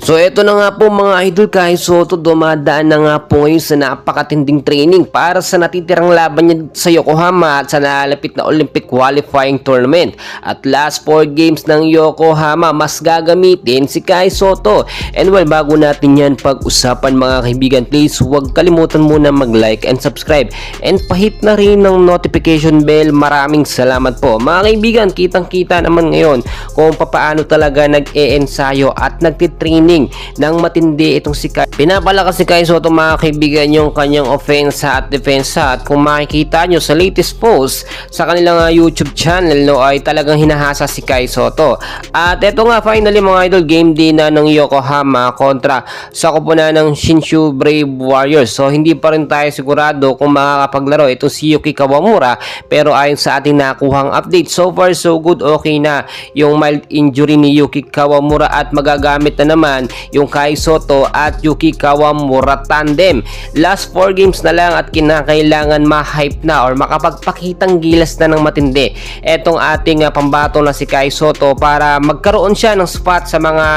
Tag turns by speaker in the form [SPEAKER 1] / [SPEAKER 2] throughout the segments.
[SPEAKER 1] So eto na nga po mga idol, Kai Sotto dumadaan na nga po ngayon sa napakatinding training para sa natitirang laban niya sa Yokohama at sa nalalapit na Olympic qualifying tournament. At last 4 games ng Yokohama mas gagamitin si Kai Sotto. And well, bago natin yan pag-usapan mga kaibigan, please huwag kalimutan muna mag-like and subscribe and pahit na rin ng notification bell. Maraming salamat po mga kaibigan. Kitang-kita naman ngayon kung paano talaga nag-e-ensayo at nagtitraining ng matindi itong si Kai. Pinapalakas si Kai Sotto mga kaibigan yung kanyang offensa at defensa, at kung makikita nyo sa latest post sa kanilang YouTube channel ay talagang hinahasa si Kai Sotto. At eto nga finally mga idol, game din na ng Yokohama kontra sa koponan ng Shinshu Brave Warriors. So hindi pa rin tayo sigurado kung makakapaglaro itong si Yuki Kawamura, pero ayon sa ating nakuhang update, so far so good, okay na yung mild injury ni Yuki Kawamura at magagamit na naman yung Kai Sotto at Yuki Kawamura tandem. Last 4 games na lang at kinakailangan ma-hype na or makapagpakitang gilas na ng matindi etong ating pambato na si Kai Sotto para magkaroon siya ng spot sa mga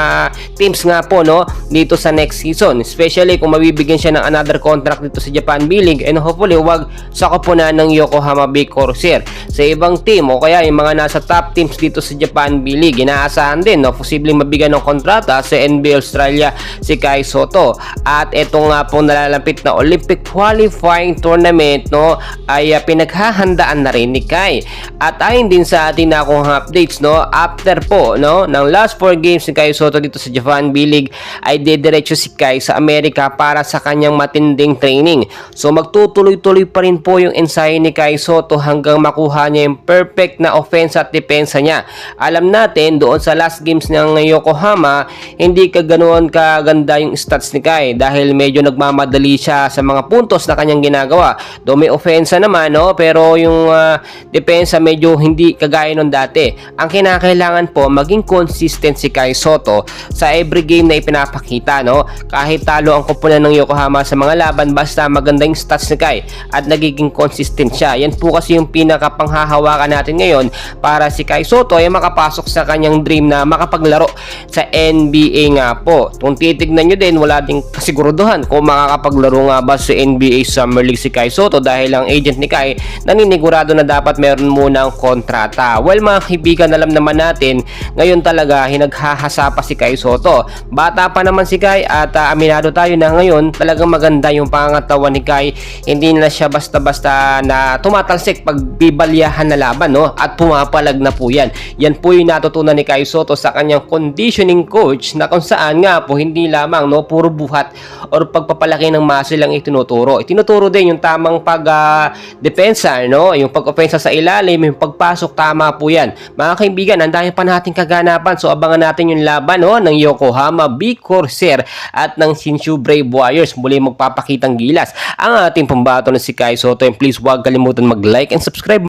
[SPEAKER 1] teams nga po dito sa next season, especially kung mabibigyan siya ng another contract dito sa Japan B-League, and hopefully wag sa koponan ng Yokohama Bay Corsair. Sa ibang team o kaya yung mga nasa top teams dito sa Japan B-League, inaasahan din posibleng mabigyan ng kontrata sa NBA Australia si Kai Sotto. At ito nga po nalalapit na Olympic qualifying tournament ay pinaghahandaan na rin ni Kai. At ayon din sa ating nakuhang updates after po ng last 4 games ni Kai Sotto dito sa Japan B-League ay dediretso si Kai sa Amerika para sa kanyang matinding training. So magtutuloy-tuloy pa rin po yung ensayo ni Kai Sotto hanggang makuha niya yung perfect na offense at depensa niya. Alam natin doon sa last games ng Yokohama, hindi ganoon kaganda yung stats ni Kai dahil medyo nagmamadali siya sa mga puntos na kanyang ginagawa. Do may offensa naman pero yung depensa medyo hindi kagaya nung dati. Ang kinakailangan po maging consistent si Kai Sotto sa every game na ipinapakita kahit talo ang koponan ng Yokohama sa mga laban, basta maganda yung stats ni Kai at nagiging consistent siya. Yan po kasi yung pinakapanghahawakan natin ngayon para si Kai Sotto ay makapasok sa kanyang dream na makapaglaro sa NBA nga po. Kung titignan nyo din, wala ding kasiguraduhan kung makakapaglaro nga ba sa NBA Summer League si Kai Sotto dahil ang agent ni Kai naninigurado na dapat meron muna ang kontrata. Well mga kaibigan, alam naman natin ngayon talaga hinaghahasa pa si Kai Sotto. Bata pa naman si Kai at aminado tayo na ngayon talagang maganda yung pangangatawan ni Kai. Hindi na siya basta-basta na tumatalsik pag bibalyahan na laban at pumapalag na po yan. Yan po yung natutunan ni Kai Sotto sa kanyang conditioning coach, na kung saan nga po hindi lamang puro buhat or pagpapalaki ng muscle ang itinuturo. Itinuturo din yung tamang pag-depensa, yung pag-offensa sa ilalim, yung pagpasok, tama po yan. Mga kaibigan, ang dami pa nating kaganapan, so abangan natin yung laban ng Yokohama Bay Corsair at ng Shinshu Brave Warriors. Muli magpapakitang gilas ang ating pambato na si Kai Sotto, and please huwag kalimutan mag-like and subscribe.